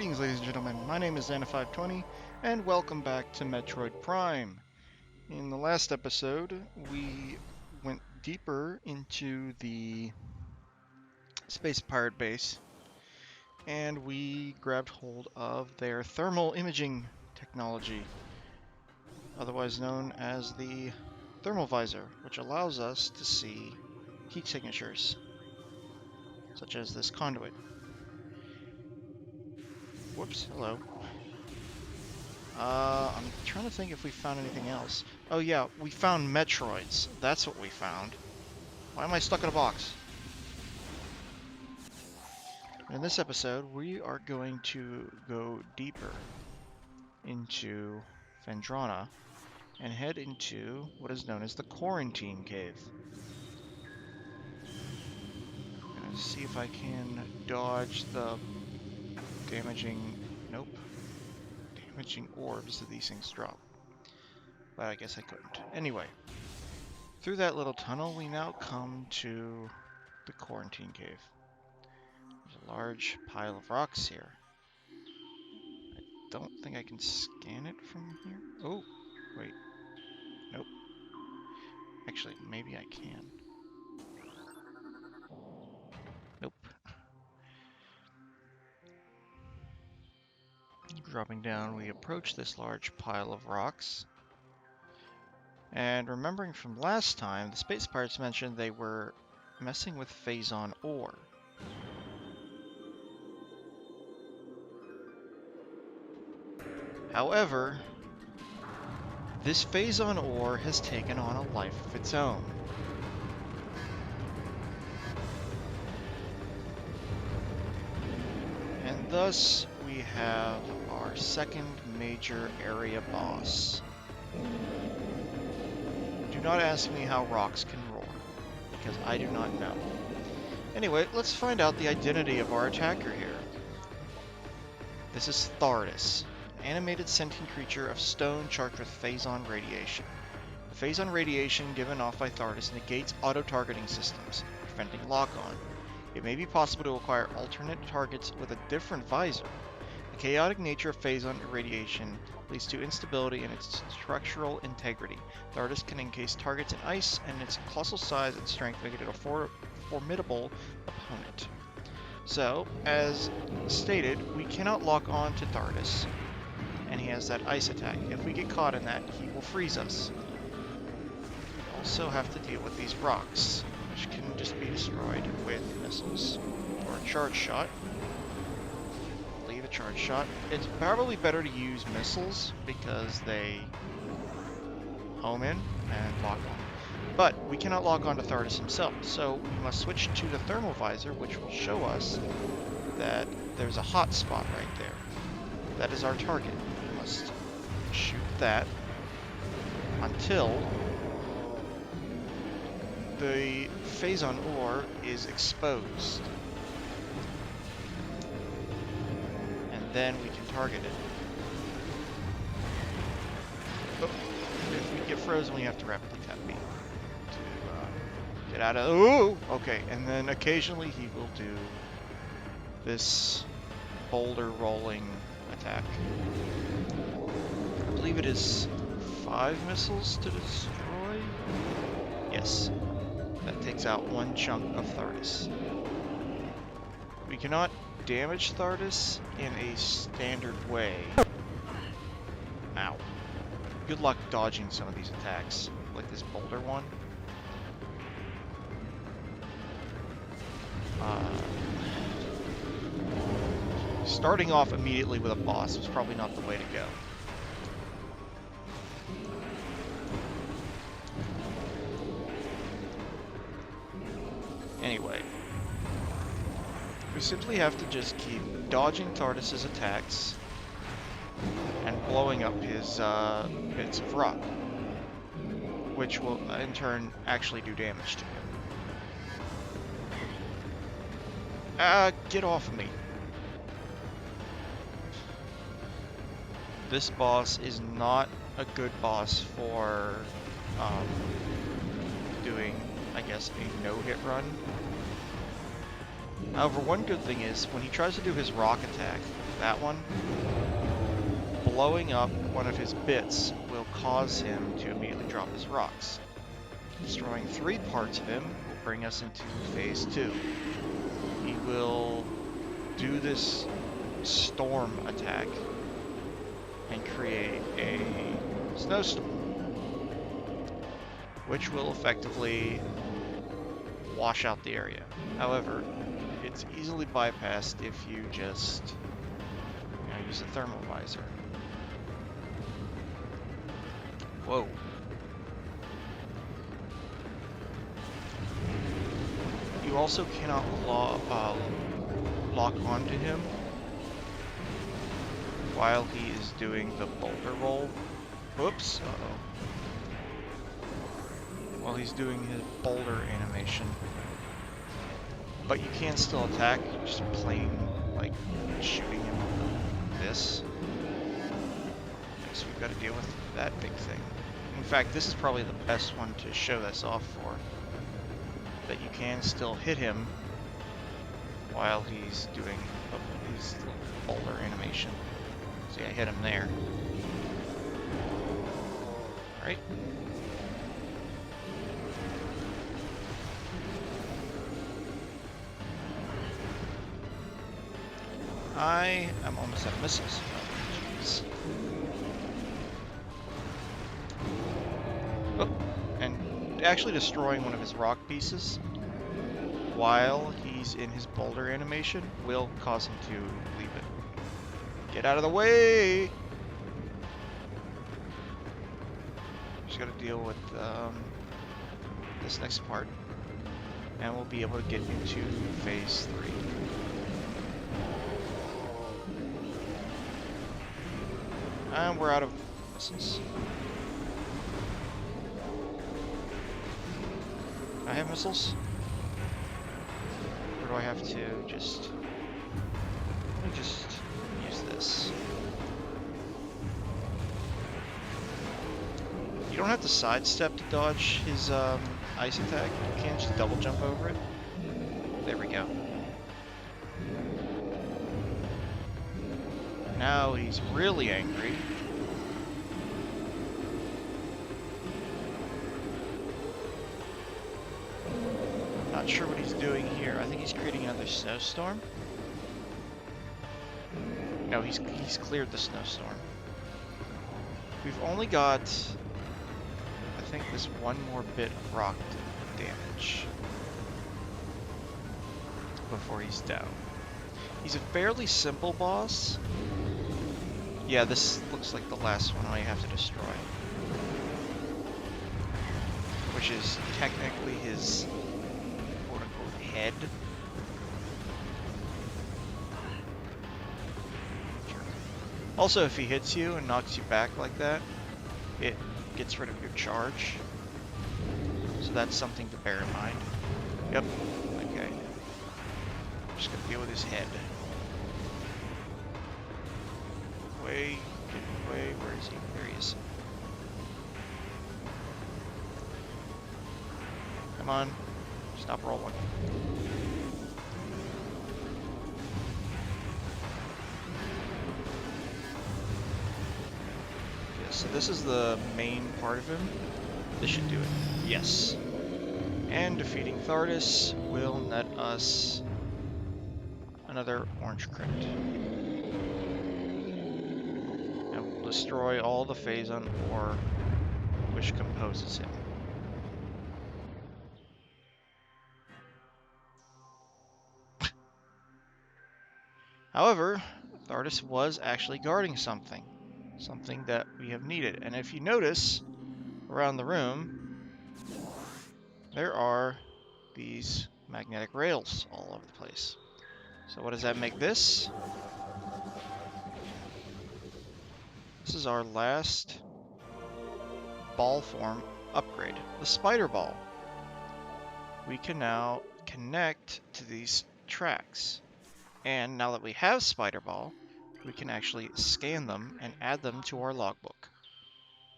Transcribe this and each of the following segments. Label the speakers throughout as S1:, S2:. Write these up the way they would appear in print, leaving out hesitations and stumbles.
S1: Greetings, ladies and gentlemen. My name is Xana520, and welcome back to Metroid Prime. In the last episode, we went deeper into the space pirate base, and we grabbed hold of their thermal imaging technology, otherwise known as the thermal visor, which allows us to see heat signatures, such as this conduit. Whoops, hello. I'm trying to think if we found anything else. Oh yeah, we found Metroids. That's what we found. Why am I stuck in a box? In this episode, we are going to go deeper into Phendrana and head into what is known as the Quarantine Cave. I'm gonna see if I can dodge the damaging orbs that these things drop. But I guess I couldn't. Anyway, through that little tunnel, we now come to the Quarantine Cave. There's a large pile of rocks here. I don't think I can scan it from here. Oh, wait. Nope. Actually, maybe I can. Nope. Dropping down, we approach this large pile of rocks. And remembering from last time, the space pirates mentioned they were messing with Phazon ore. However, this Phazon ore has taken on a life of its own. And thus, we have our second major area boss. Do not ask me how rocks can roar, because I do not know. Anyway, let's find out the identity of our attacker here. This is Thardus, an animated sentient creature of stone charged with Phazon radiation. The Phazon radiation given off by Thardus negates auto-targeting systems, preventing lock-on. It may be possible to acquire alternate targets with a different visor. The chaotic nature of Phazon irradiation leads to instability in its structural integrity. Thardus can encase targets in ice, and its colossal size and strength make it a formidable opponent. So, as stated, we cannot lock on to Thardus, and he has that ice attack. If we get caught in that, he will freeze us. We also have to deal with these rocks, which can just be destroyed with missiles or a charge shot. Leave a charge shot. It's probably better to use missiles because they home in and lock on. But we cannot lock on to Thardus himself, so we must switch to the thermal visor, which will show us that there's a hot spot right there. That is our target. We must shoot that until the Phazon ore is exposed. And then we can target it. Oh, if we get frozen, we have to rapidly tap B to get out of... Ooh! Okay, and then occasionally he will do this boulder rolling attack. I believe it is 5 missiles to destroy? Yes. That takes out one chunk of Thardus. We cannot damage Thardus in a standard way. Ow. Good luck dodging some of these attacks, like this boulder one. Starting off immediately with a boss was probably not the way to go. Anyway, we simply have to just keep dodging Thardus's attacks and blowing up his bits of rock, which will in turn actually do damage to him. Get off of me. This boss is not a good boss for doing, I guess, a no-hit run. However, one good thing is, when he tries to do his rock attack, that one, blowing up one of his bits will cause him to immediately drop his rocks. Destroying 3 parts of him will bring us into phase 2. He will do this storm attack and create a snowstorm, which will effectively wash out the area. However, it's easily bypassed if you just use a thermal visor. Whoa. You also cannot lock onto him while he is doing the boulder roll. Whoops, uh-oh. While he's doing his boulder animation. But you can still attack, just plain, like, shooting him with this. So we've got to deal with that big thing. In fact, this is probably the best one to show this off for. That you can still hit him while he's doing his boulder animation. See, I hit him there. Alright. I am almost out of missiles. Jeez. Oh, and actually destroying one of his rock pieces while he's in his boulder animation will cause him to leave it. Get out of the way! Just gotta deal with this next part, and we'll be able to get into phase 3. And we're out of missiles. I have missiles? Or do I have to just... Let me just use this. You don't have to sidestep to dodge his ice attack. You can just double jump over it. There we go. Now he's really angry. Not sure what he's doing here. I think he's creating another snowstorm. No, he's cleared the snowstorm. We've only got, I think, this one more bit of rock damage before he's down. He's a fairly simple boss. Yeah, this looks like the last one I have to destroy. Which is technically his quote-unquote head. Also, if he hits you and knocks you back like that, it gets rid of your charge. So that's something to bear in mind. Yep, okay. Just gonna deal with his head. Way, get away, where is he? There he is. Come on, stop rolling. Okay, so this is the main part of him. This should do it. Yes. And defeating Thardus will net us another orange credit. And we'll destroy all the Phazon ore which composes him. However, Thardus was actually guarding something. Something that we have needed. And if you notice, around the room, there are these magnetic rails all over the place. So what does that make this? This is our last ball form upgrade, the spider ball. We can now connect to these tracks. And now that we have spider ball, we can actually scan them and add them to our logbook.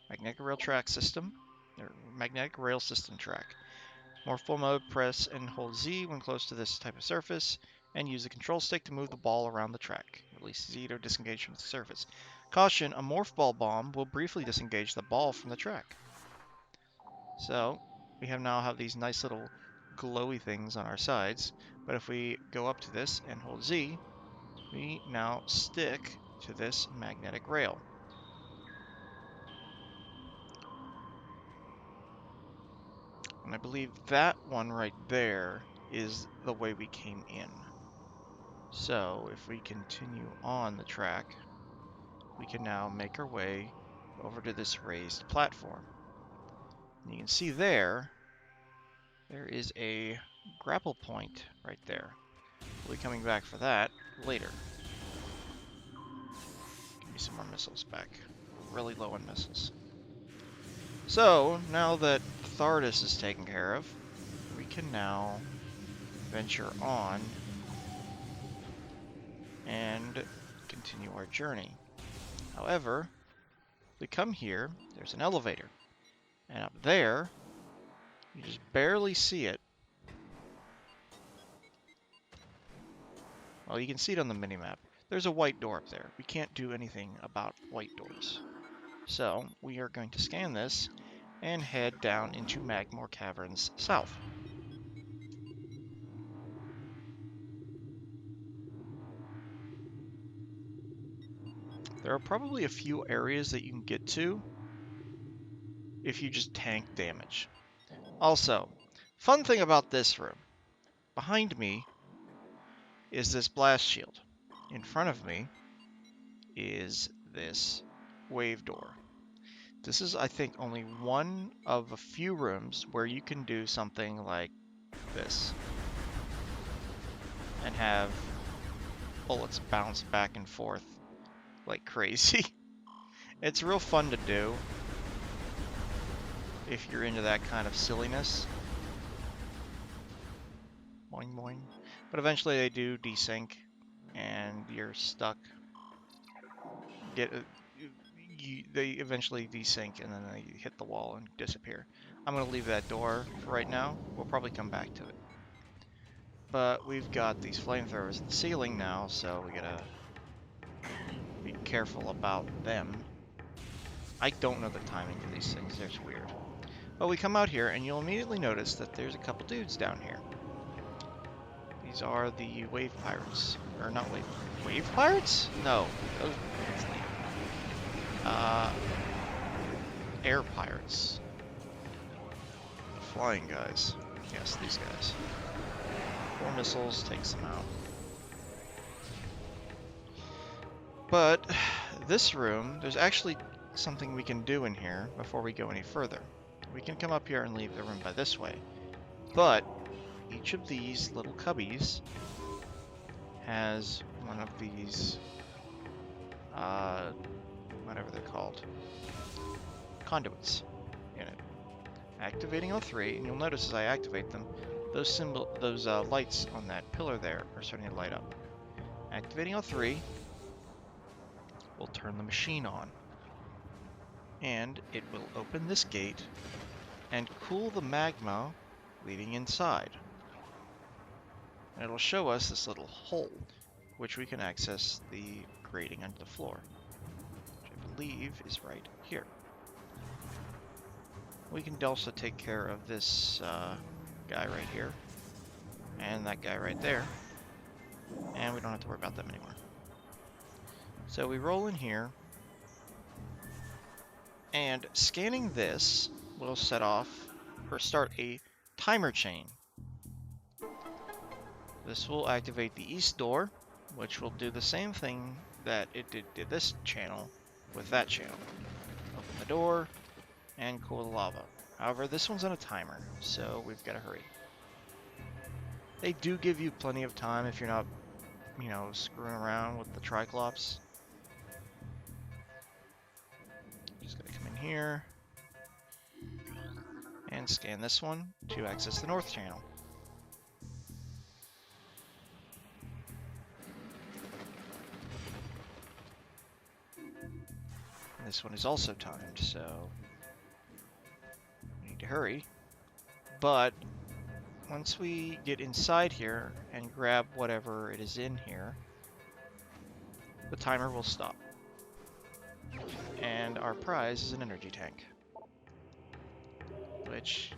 S1: Magnetic rail track system, or magnetic rail system track. More full mode, press and hold Z when close to this type of surface, and use the control stick to move the ball around the track. Release Z to disengage from the surface. Caution, a morph ball bomb will briefly disengage the ball from the track. So, we now have these nice little glowy things on our sides, but if we go up to this and hold Z, we now stick to this magnetic rail. And I believe that one right there is the way we came in. So if we continue on the track, we can now make our way over to this raised platform. And you can see there is a grapple point right there. We'll be coming back for that later. Give me some more missiles back. We're really low on missiles. So, now that Thardus is taken care of, we can now venture on and continue our journey. However, we come here, there's an elevator. And up there, you just barely see it. Well, you can see it on the minimap. There's a white door up there. We can't do anything about white doors. So, we are going to scan this and head down into Magmore Caverns south. There are probably a few areas that you can get to if you just tank damage. Also, fun thing about this room. Behind me is this blast shield. In front of me is this wave door. This is, I think, only one of a few rooms where you can do something like this and have bullets bounce back and forth like crazy. It's real fun to do if you're into that kind of silliness. Boing boing. But eventually they do desync and you're stuck. They eventually desync and then they hit the wall and disappear. I'm going to leave that door for right now. We'll probably come back to it. But we've got these flamethrowers in the ceiling now, so we gotta be careful about them. I don't know the timing for these things, they're weird. But we come out here and you'll immediately notice that there's a couple dudes down here. These are the wave pirates. Or not wave pirates? No, that's lame. Air pirates. The flying guys. Yes, these guys. 4 missiles takes them out. But this room, there's actually something we can do in here before we go any further. We can come up here and leave the room by this way. But each of these little cubbies has one of these, whatever they're called, conduits in it. Activating all 3, and you'll notice as I activate them, those lights on that pillar there are starting to light up. Activating all 3 will turn the machine on, and it will open this gate and cool the magma leading inside. And it'll show us this little hole, which we can access the grating under the floor, which I believe is right here. We can also take care of this guy right here, and that guy right there, and we don't have to worry about them anymore. So we roll in here, and scanning this will set off, or start a timer chain. This will activate the east door, which will do the same thing that it did to this channel with that channel. Open the door, and cool the lava. However, this one's on a timer, so we've got to hurry. They do give you plenty of time if you're not, you know, screwing around with the Triclops. Just gotta come in here and scan this one to access the north channel. This one is also timed, so we need to hurry. But once we get inside here and grab whatever it is in here, the timer will stop. And our prize is an energy tank, which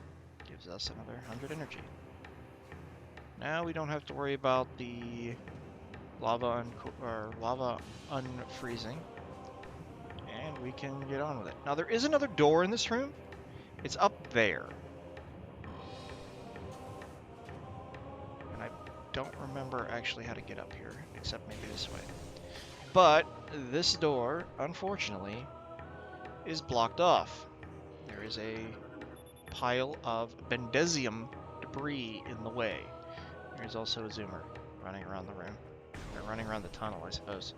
S1: gives us another 100 energy. Now we don't have to worry about the lava unfreezing, and we can get on with it. Now there is another door in this room. It's up there, and I don't remember actually how to get up here, except maybe this way. But this door, unfortunately, is blocked off. There is a pile of Bendesium debris in the way. There's also a zoomer running around the room. Or running around the tunnel, I suppose.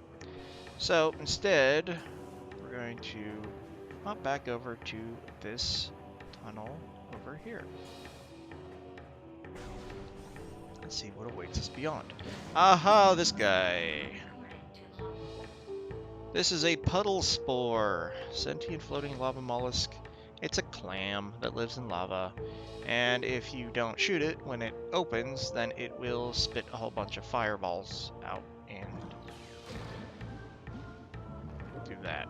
S1: So, instead, we're going to hop back over to this tunnel over here. Let's see what awaits us beyond. Aha, this guy! This is a puddle spore, sentient floating lava mollusk. It's a clam that lives in lava, and if you don't shoot it when it opens, then it will spit a whole bunch of fireballs out and do that.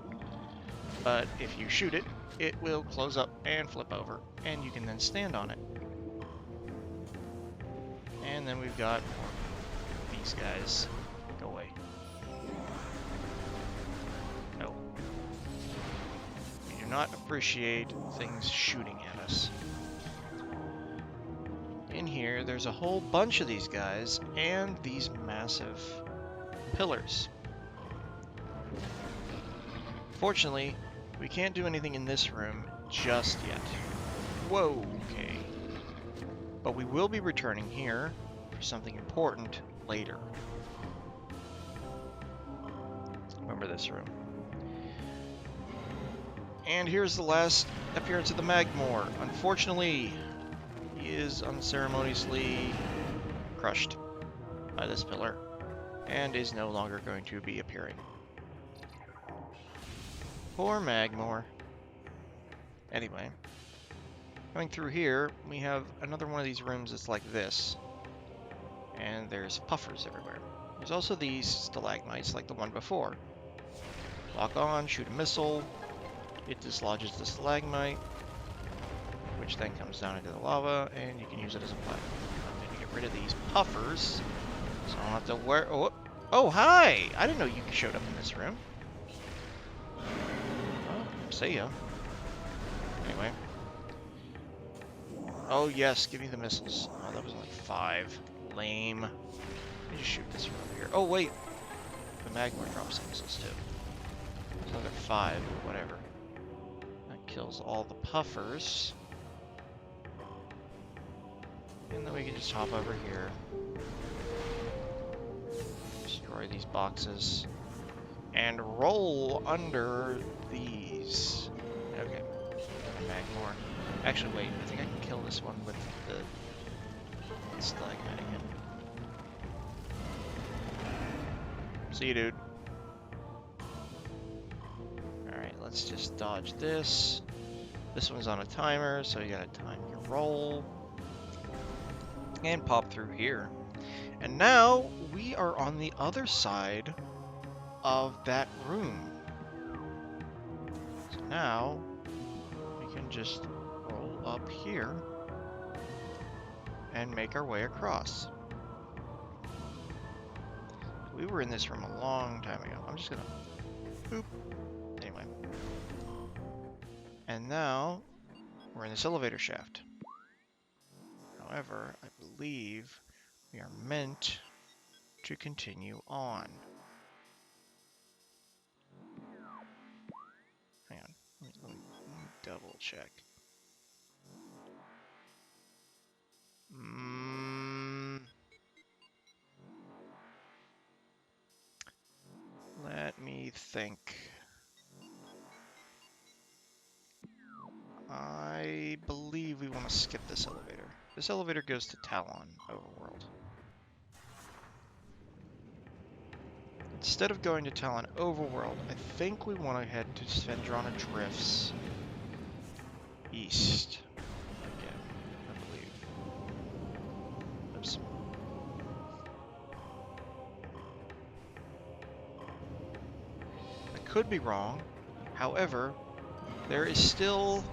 S1: But if you shoot it, it will close up and flip over, and you can then stand on it. And then we've got these guys. Go away. No. We do not appreciate things shooting at us. In here, there's a whole bunch of these guys and these massive pillars. Fortunately, we can't do anything in this room just yet. Whoa, okay. But we will be returning here for something important later. Remember this room. And here's the last appearance of the Magmor. Unfortunately, he is unceremoniously crushed by this pillar and is no longer going to be appearing. Poor Magmor. Anyway, coming through here, we have another one of these rooms that's like this. And there's puffers everywhere. There's also these stalagmites like the one before. Lock on, shoot a missile. It dislodges the stalagmite, which then comes down into the lava, and you can use it as a platform. I'm going to get rid of these puffers, so I don't have to wear... Oh, hi! I didn't know you showed up in this room. Oh, see ya. Anyway. Oh, yes, give me the missiles. Oh, that was only 5. Lame. Let me just shoot this from over here. Oh, wait. The Magmor drops some missiles, too. There's another 5, whatever. That kills all the puffers. And then we can just hop over here. Destroy these boxes. And roll under these. Okay. Magmor. Actually, wait. I think I can kill this one with the stalagmite again. See you, dude. Alright, let's just dodge this. This one's on a timer, so you gotta time your roll. And pop through here. And now we are on the other side of that room. So now we can just roll up here and make our way across. We were in this room a long time ago. I'm just gonna boop. Anyway. And now we're in this elevator shaft. However, I believe we are meant to continue on. Hang on. Let me double check. Let me think. I believe we want to skip this elevator. This elevator goes to Talon Overworld. Instead of going to Talon Overworld, I think we want to head to Svendrana Drifts east again, I believe. could be wrong. However, there is still...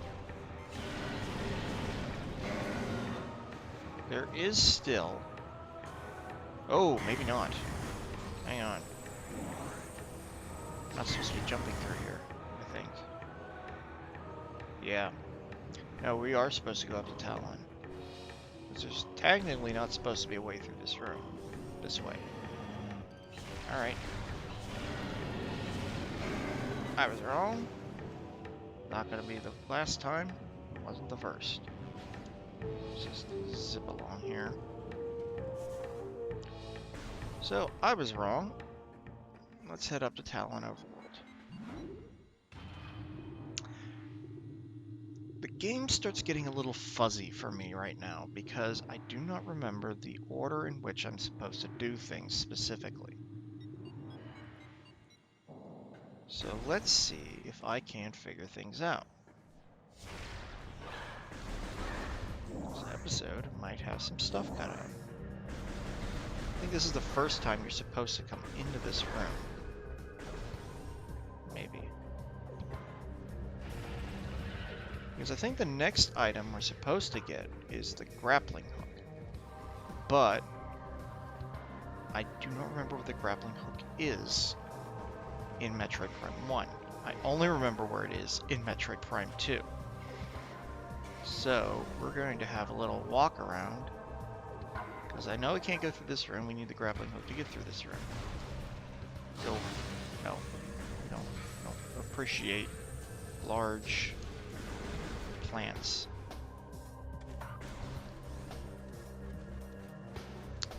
S1: Oh, maybe not. Hang on. I'm not supposed to be jumping through here, I think. Yeah. No, we are supposed to go up to Talon. There's technically not supposed to be a way through this room. This way. Alright. I was wrong. Not gonna be the last time. Wasn't the first. Let's just zip along here. So, I was wrong. Let's head up to Talon Overworld. The game starts getting a little fuzzy for me right now because I do not remember the order in which I'm supposed to do things specifically. So let's see if I can't figure things out. This episode might have some stuff cut out. I think this is the first time you're supposed to come into this room. Maybe. Because I think the next item we're supposed to get is the Grappling Hook. But I do not remember what the Grappling Hook is in Metroid Prime 1. I only remember where it is in Metroid Prime 2. So we're going to have a little walk around. Because I know we can't go through this room. We need the Grappling Hook to get through this room. So, no. No. Don't appreciate large plants.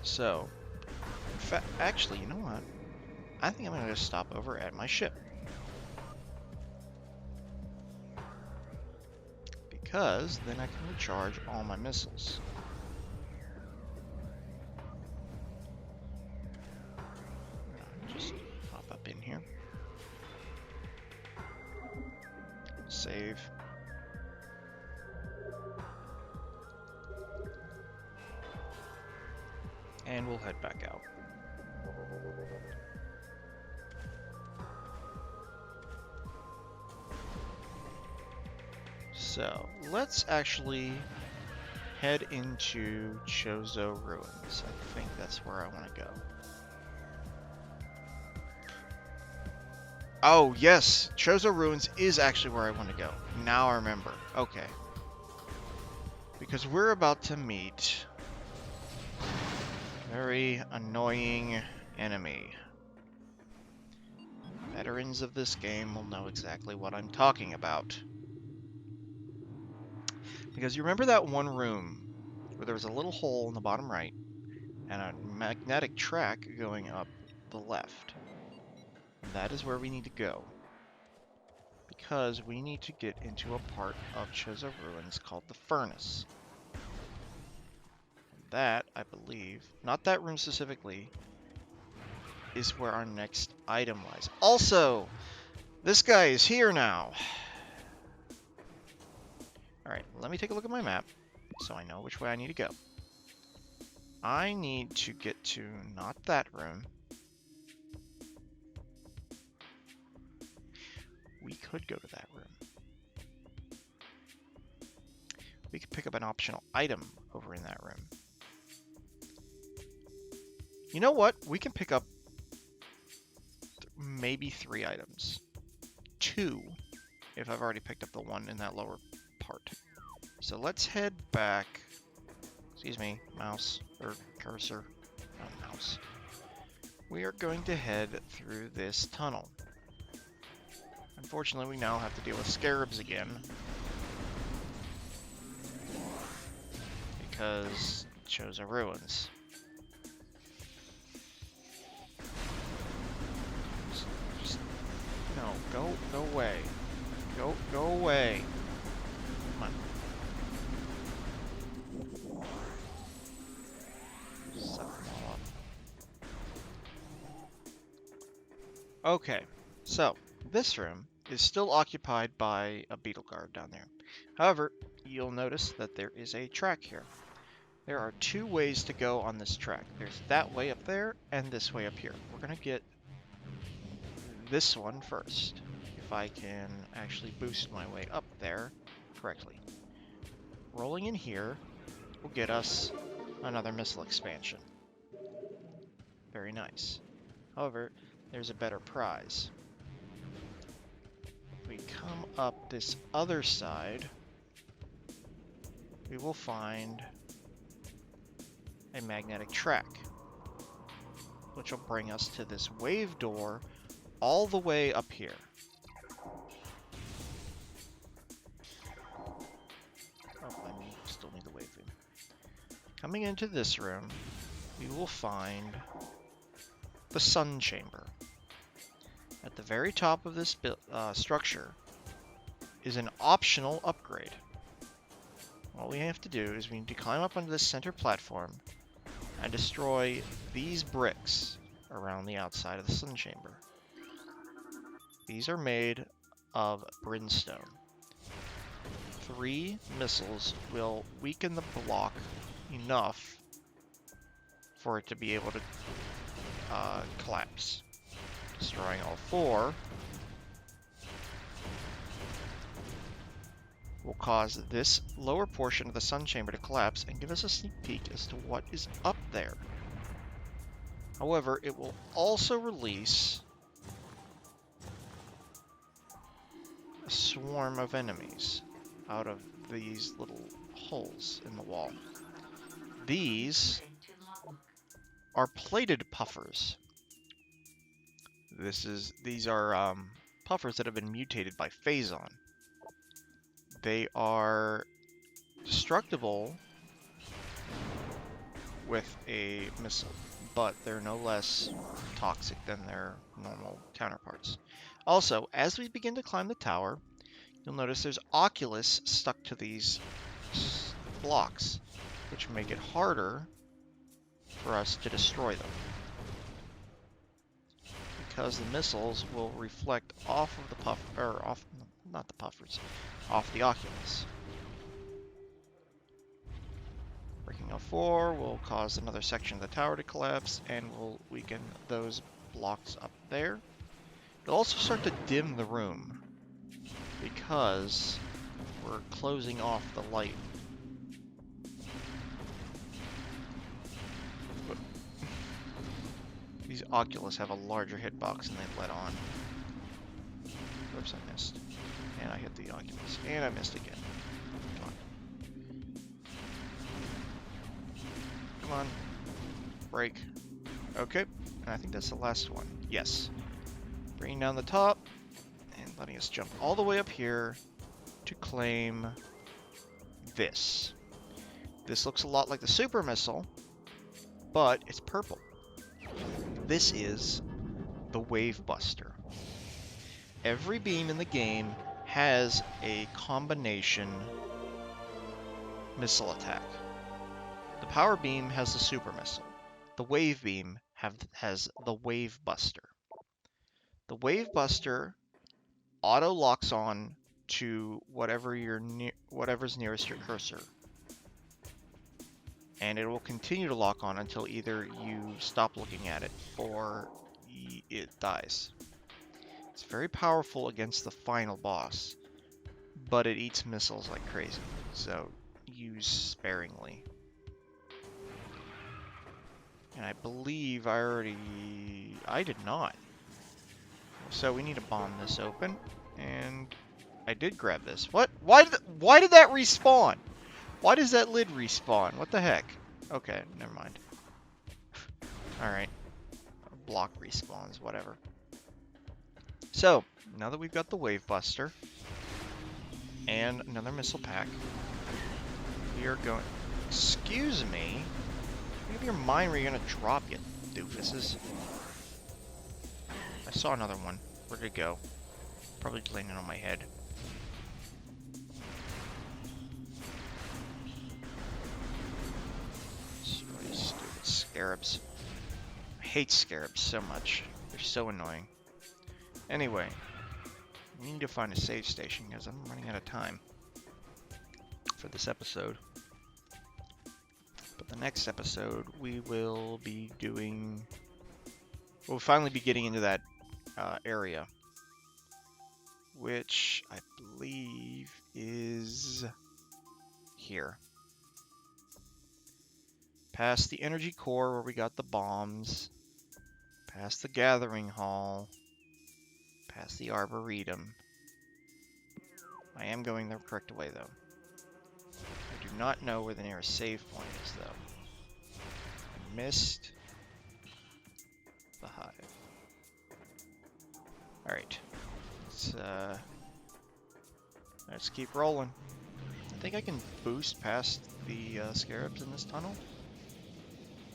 S1: So, in fact, actually, you know what? I think I'm going to just stop over at my ship. Because then I can recharge all my missiles. Just hop up in here. Save. And we'll head back out. So, let's actually head into Chozo Ruins. I think that's where I want to go. Oh, yes! Chozo Ruins is actually where I want to go. Now I remember. Okay. Because we're about to meet a very annoying enemy. Veterans of this game will know exactly what I'm talking about. Because you remember that one room where there was a little hole in the bottom right and a magnetic track going up the left? That is where we need to go. Because we need to get into a part of Chozo Ruins called the Furnace. And that, I believe, not that room specifically, is where our next item lies. Also, this guy is here now. Alright, let me take a look at my map so I know which way I need to go. I need to get to not that room. We could go to that room. We could pick up an optional item over in that room. You know what? We can pick up maybe 3 items. 2, if I've already picked up the one in that lower part. So let's head back. Excuse me, mouse, or cursor, not mouse. We are going to head through this tunnel. Unfortunately, we now have to deal with scarabs again. Because Chozo Ruins. Just no, go away. Go away. Come on. Suck them all up. Okay, so this room is still occupied by a beetle guard down there. However, you'll notice that there is a track here. There are 2 ways to go on this track. There's that way up there and this way up here. We're going to get this one first. If I can actually boost my way up there correctly. Rolling in here will get us another missile expansion. Very nice. However, there's a better prize. If we come up this other side, we will find a magnetic track, which will bring us to this wave door all the way up here. Oh, I still need the wave beam. Coming into this room, we will find the sun chamber. At the very top of this structure is an optional upgrade. All we have to do is we need to climb up onto this center platform and destroy these bricks around the outside of the sun chamber. These are made of brimstone. 3 missiles will weaken the block enough for it to be able to collapse. Destroying all 4 will cause this lower portion of the sun chamber to collapse and give us a sneak peek as to what is up there. However, it will also release a swarm of enemies out of these little holes in the wall. These are plated puffers. These are puffers that have been mutated by Phazon. They are destructible with a missile, but they're no less toxic than their normal counterparts. Also, as we begin to climb the tower, you'll notice there's Oculus stuck to these blocks, which make it harder for us to destroy them, because the missiles will reflect off of the off the Oculus. Breaking off 4 will cause another section of the tower to collapse and will weaken those blocks up there. It'll also start to dim the room because we're closing off the light. These Oculus have a larger hitbox than they've let on. Oops, I missed. And I hit the Oculus. And I missed again. Come on. Come on. Break. Okay. And I think that's the last one. Yes. Bringing down the top and letting us jump all the way up here to claim this. This looks a lot like the super missile, but it's purple. This is the Wave Buster. Every beam in the game has a combination missile attack. The power beam has the super missile. The wave beam has the Wave Buster. The Wave Buster auto locks on to whatever's nearest your cursor, and it will continue to lock on until either you stop looking at it or it dies. It's very powerful against the final boss, but it eats missiles like crazy, so use sparingly. And I believe I did not. So we need to bomb this open, and I did grab this. What? Why did that respawn? Why does that lid respawn? What the heck? Okay, never mind. Alright. Block respawns, whatever. So, now that we've got the Wave Buster and another missile pack, we are going... Excuse me? Make up your mind where you're gonna drop, you doofuses. I saw another one. Where'd it go? Probably landing on my head. Really stupid scarabs. I hate scarabs so much. They're so annoying. Anyway, we need to find a save station because I'm running out of time for this episode. But the next episode we will be doing... We'll finally be getting into that area, which I believe is here. Past the energy core where we got the bombs, past the gathering hall, past the arboretum. I am going the correct way, though. I do not know where the nearest save point is, though. I missed the hive. Alright. Let's keep rolling. I think I can boost past the scarabs in this tunnel.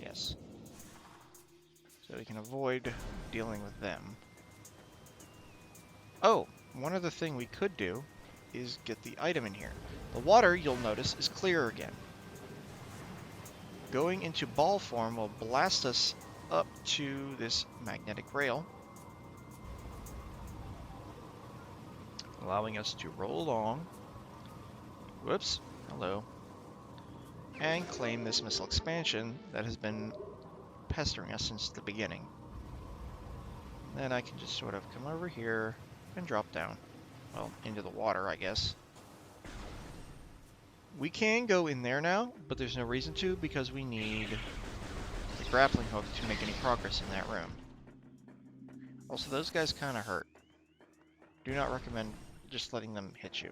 S1: Yes. So we can avoid dealing with them. Oh, one other thing we could do is get the item in here. The water, you'll notice, is clear again. Going into ball form will blast us up to this magnetic rail, allowing us to roll along. Whoops, hello. And claim this missile expansion that has been pestering us since the beginning. Then I can just sort of come over here and drop down. Well, into the water, I guess. We can go in there now, but there's no reason to because we need the grappling hook to make any progress in that room. Also, those guys kind of hurt. Do not recommend just letting them hit you.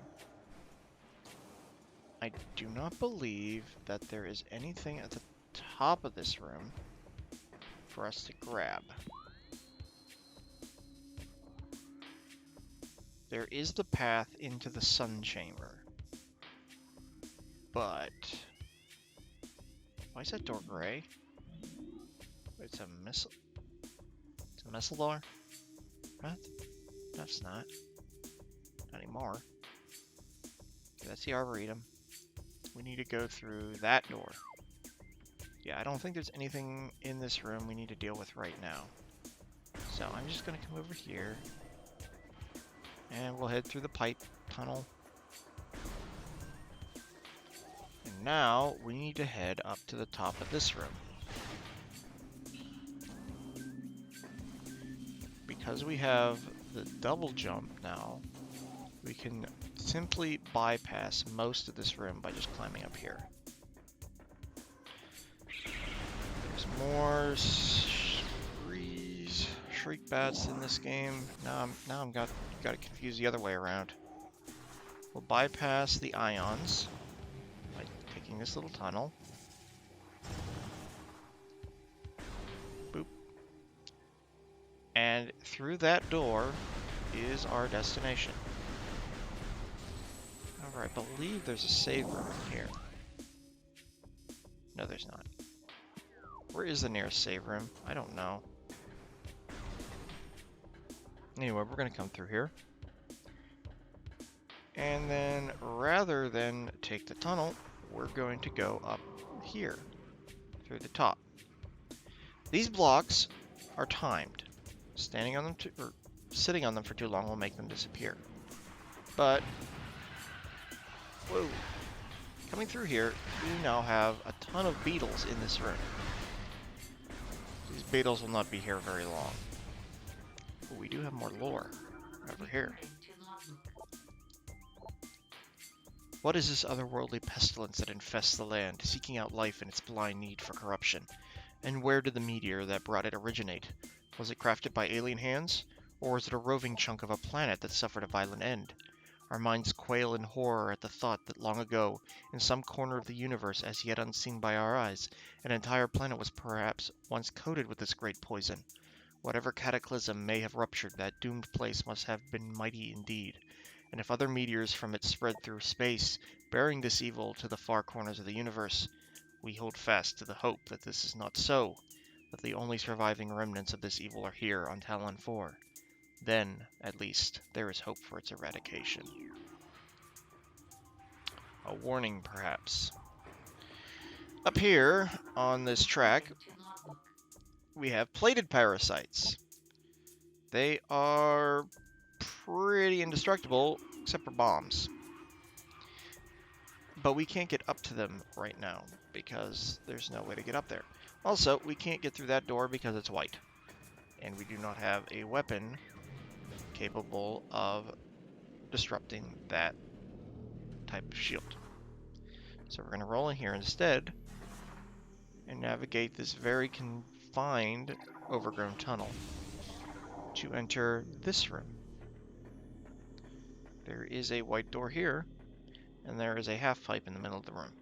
S1: I do not believe that there is anything at the top of this room for us to grab. There is the path into the sun chamber. But why is that door gray? It's a missile. It's a missile door? What? That's not. Not anymore. Okay, that's the arboretum. We need to go through that door. Yeah, I don't think there's anything in this room we need to deal with right now. So I'm just going to come over here. And we'll head through the pipe tunnel. And now we need to head up to the top of this room. Because we have the double jump now, we can simply bypass most of this room by just climbing up here. There's more shriek bats in this game. Now I'm got it confused the other way around. We'll bypass the ions by taking this little tunnel. Boop. And through that door is our destination. However, I believe there's a save room in here. No, there's not. Where is the nearest save room? I don't know. Anyway, we're going to come through here. And then, rather than take the tunnel, we're going to go up here, through the top. These blocks are timed. Standing on them, or sitting on them for too long will make them disappear. But, whoa. Coming through here, we now have a ton of beetles in this room. These beetles will not be here very long. But we do have more lore over here. What is this otherworldly pestilence that infests the land, seeking out life in its blind need for corruption? And where did the meteor that brought it originate? Was it crafted by alien hands? Or was it a roving chunk of a planet that suffered a violent end? Our minds quail in horror at the thought that long ago, in some corner of the universe as yet unseen by our eyes, an entire planet was perhaps once coated with this great poison. Whatever cataclysm may have ruptured that doomed place must have been mighty indeed. And if other meteors from it spread through space, bearing this evil to the far corners of the universe, we hold fast to the hope that this is not so, that the only surviving remnants of this evil are here on Talon 4. Then, at least, there is hope for its eradication. A warning, perhaps. Up here, on this track, we have plated parasites. They are pretty indestructible, except for bombs. But we can't get up to them right now, because there's no way to get up there. Also, we can't get through that door because it's white. And we do not have a weapon capable of disrupting that type of shield. So we're going to roll in here instead and navigate this very confined overgrown tunnel to enter this room. There is a white door here, and there is a half pipe in the middle of the room.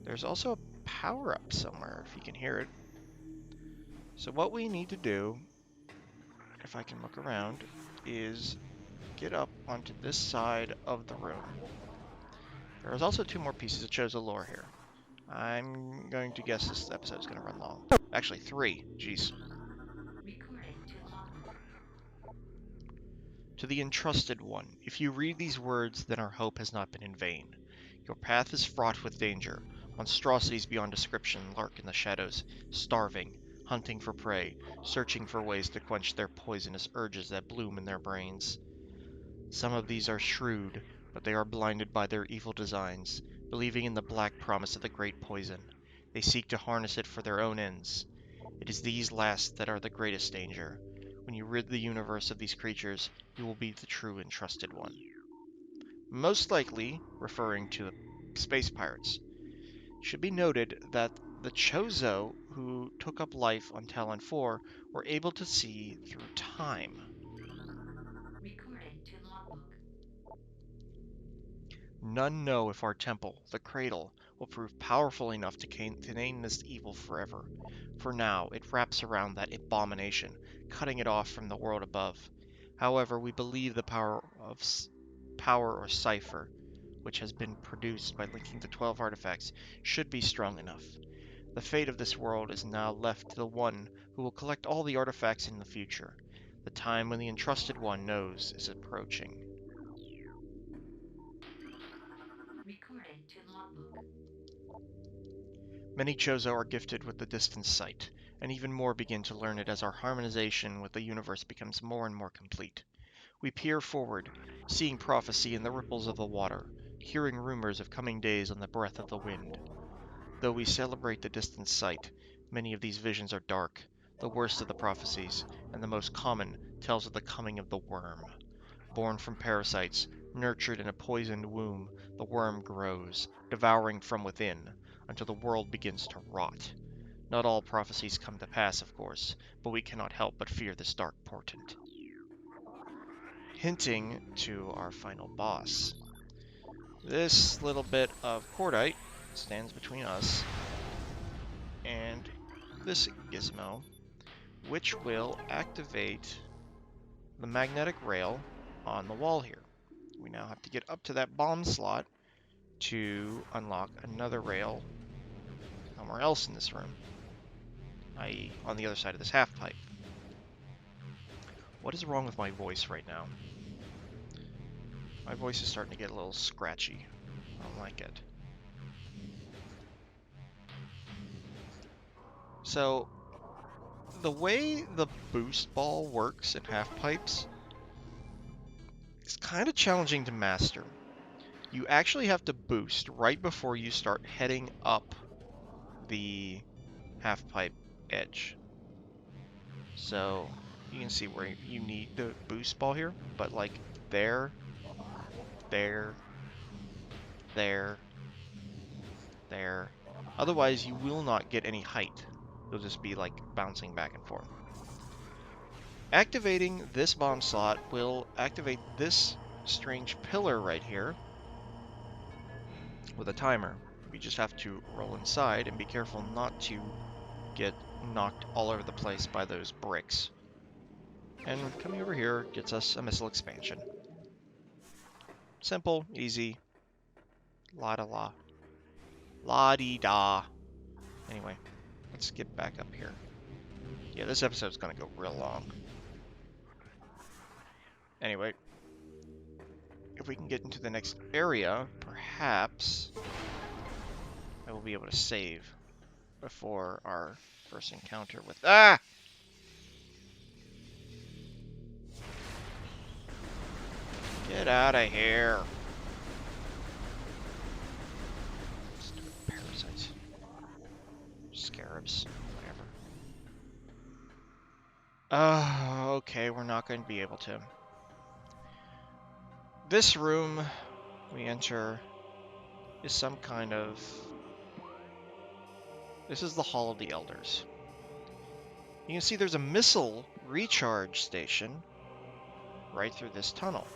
S1: There's also a power-up somewhere, if you can hear it. So what we need to do, if I can look around, is get up onto this side of the room. There is also 2 more pieces of Chozo lore here. I'm going to guess this episode is going to run long. Actually, 3. Jeez. To the Entrusted One, if you read these words, then our hope has not been in vain. Your path is fraught with danger. Monstrosities beyond description lurk in the shadows, starving, hunting for prey, searching for ways to quench their poisonous urges that bloom in their brains. Some of these are shrewd, but they are blinded by their evil designs, believing in the black promise of the great poison. They seek to harness it for their own ends. It is these last that are the greatest danger. When you rid the universe of these creatures, you will be the true Entrusted One. Most likely referring to the space pirates. It should be noted that the Chozo who took up life on Talon 4 were able to see through time. None know if our temple, the Cradle, will prove powerful enough to contain this evil forever. For now, it wraps around that abomination, cutting it off from the world above. However, we believe the power or cipher, which has been produced by linking the 12 artifacts, should be strong enough. The fate of this world is now left to the one who will collect all the artifacts in the future. The time when the Entrusted One knows is approaching. Many Chozo are gifted with the distant sight, and even more begin to learn it as our harmonization with the universe becomes more and more complete. We peer forward, seeing prophecy in the ripples of the water, hearing rumors of coming days on the breath of the wind. Though we celebrate the distant sight, many of these visions are dark. The worst of the prophecies, and the most common, tells of the coming of the worm. Born from parasites, nurtured in a poisoned womb, the worm grows, devouring from within, until the world begins to rot. Not all prophecies come to pass, of course, but we cannot help but fear this dark portent. Hinting to our final boss. This little bit of cordite stands between us and this gizmo, which will activate the magnetic rail on the wall here. We now have to get up to that bomb slot to unlock another rail somewhere else in this room, i.e. on the other side of this half pipe. What is wrong with my voice right now? My voice is starting to get a little scratchy. I don't like it. So, the way the boost ball works in half pipes is kind of challenging to master. You actually have to boost right before you start heading up the half pipe edge. So you can see where you need the boost ball here, but like there, there, there, there. Otherwise you will not get any height. You'll just be like bouncing back and forth. Activating this bomb slot will activate this strange pillar right here with a timer. We just have to roll inside and be careful not to get knocked all over the place by those bricks. And coming over here gets us a missile expansion. Simple, easy, la-da-la, la-dee-da. Anyway, let's get back up here. Yeah, this episode's gonna go real long. Anyway, if we can get into the next area, perhaps I will be able to save before our first encounter with... Ah! Get out of here! Stupid parasites. Scarabs. Whatever. Okay, we're not going to be able to. This room we enter is some kind of... This is the Hall of the Elders. You can see there's a missile recharge station right through this tunnel,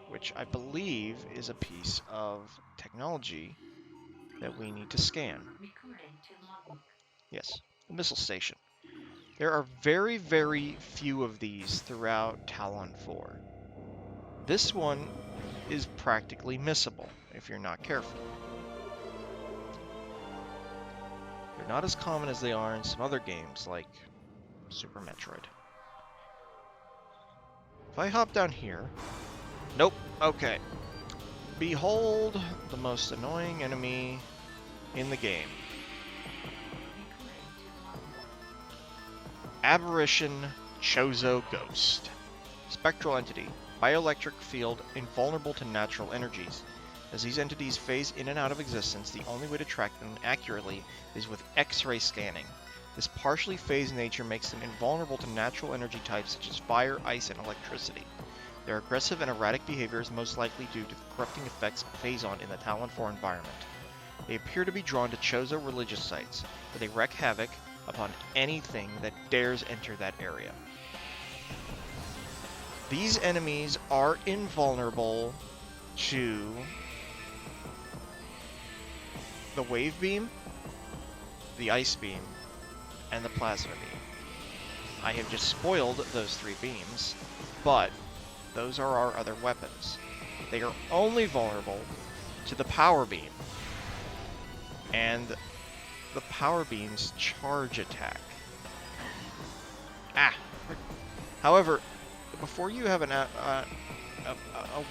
S1: which I believe is a piece of technology that we need to scan. Yes, the missile station. There are very, very few of these throughout Talon 4. This one is practically missable if you're not careful. They're not as common as they are in some other games like Super Metroid. If I hop down here... Nope. Okay. Behold the most annoying enemy in the game. Aberration Chozo Ghost. Spectral entity. Bioelectric field invulnerable to natural energies. As these entities phase in and out of existence, the only way to track them accurately is with X-ray scanning. This partially phased nature makes them invulnerable to natural energy types such as fire, ice, and electricity. Their aggressive and erratic behavior is most likely due to the corrupting effects of Phazon in the Talon 4 environment. They appear to be drawn to Chozo religious sites, where they wreak havoc upon anything that dares enter that area. These enemies are invulnerable to the wave beam, the ice beam, and the plasma beam. I have just spoiled those three beams, but those are our other weapons. They are only vulnerable to the power beam, and the power beam's charge attack. However, before you have a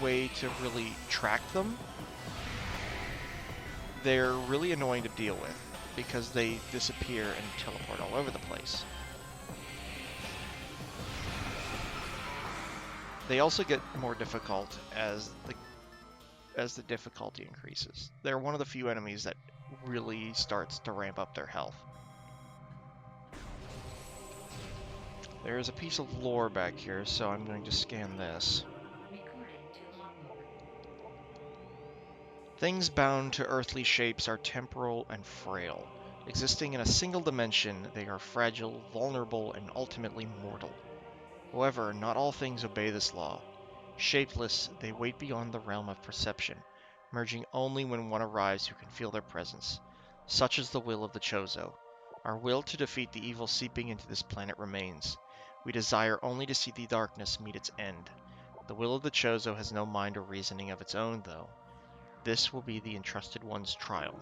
S1: way to really track them, they're really annoying to deal with because they disappear and teleport all over the place. They also get more difficult as the difficulty increases. They're one of the few enemies that really starts to ramp up their health. There is a piece of lore back here, so I'm going to scan this. Things bound to earthly shapes are temporal and frail. Existing in a single dimension, they are fragile, vulnerable, and ultimately mortal. However, not all things obey this law. Shapeless, they wait beyond the realm of perception, merging only when one arrives who can feel their presence. Such is the will of the Chozo. Our will to defeat the evil seeping into this planet remains. We desire only to see the darkness meet its end. The will of the Chozo has no mind or reasoning of its own, though. This will be the Entrusted One's trial.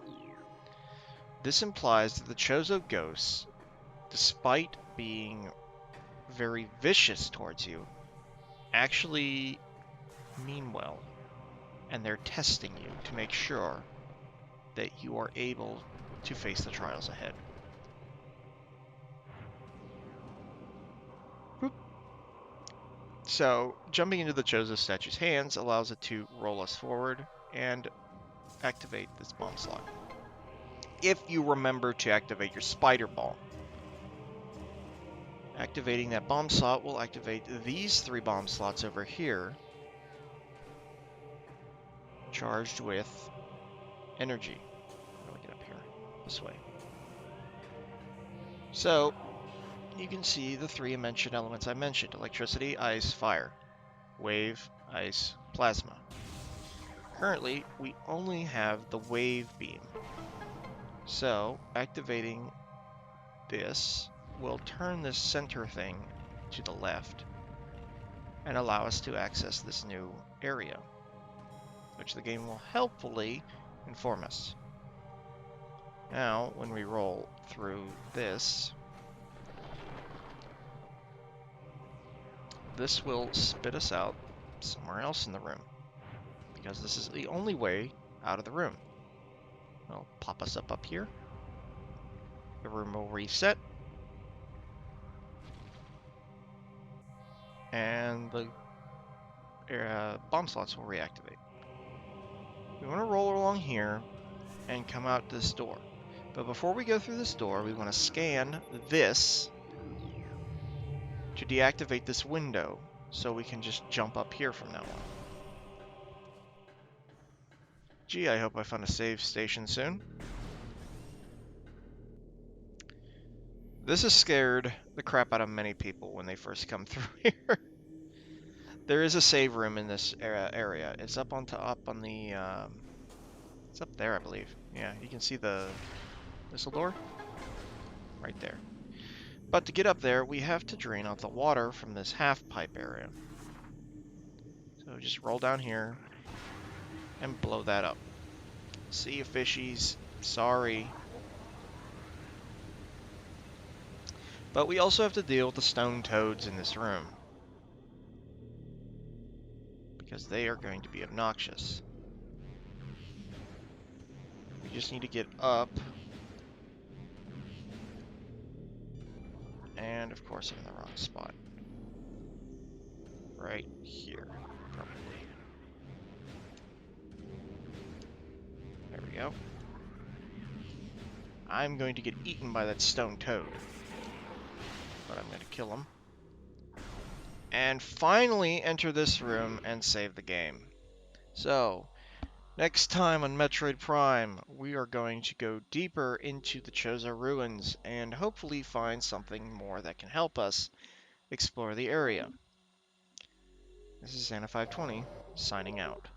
S1: This implies that the Chozo ghosts, despite being very vicious towards you, actually mean well, and they're testing you to make sure that you are able to face the trials ahead. Boop. So, jumping into the Chozo statue's hands allows it to roll us forward and activate this bomb slot. If you remember to activate your spider bomb. Activating that bomb slot will activate these three bomb slots over here, charged with energy. How do I get up here? This way. So, you can see the three mentioned elements I mentioned: electricity, ice, fire, wave, ice, plasma. Currently, we only have the wave beam. So, activating this will turn this center thing to the left and allow us to access this new area, which the game will helpfully inform us. Now, when we roll through this, this will spit us out somewhere else in the room, because this is the only way out of the room. It'll pop us up here. The room will reset, and the bomb slots will reactivate. We want to roll along here and come out this door. But before we go through this door, we want to scan this to deactivate this window so we can just jump up here from now on. Gee, I hope I find a save station soon. This has scared the crap out of many people when they first come through here. There is a save room in this area. It's up on the, it's up there, I believe. Yeah, you can see the whistle door right there. But to get up there, we have to drain out the water from this half pipe area. So just roll down here and blow that up. See you, fishies. Sorry. But we also have to deal with the stone toads in this room, because they are going to be obnoxious. We just need to get up. And of course I'm in the wrong spot. Right here, probably. There we go. I'm going to get eaten by that stone toad, but I'm going to kill him. And finally enter this room and save the game. So, next time on Metroid Prime, we are going to go deeper into the Chozo Ruins and hopefully find something more that can help us explore the area. This is Santa520, signing out.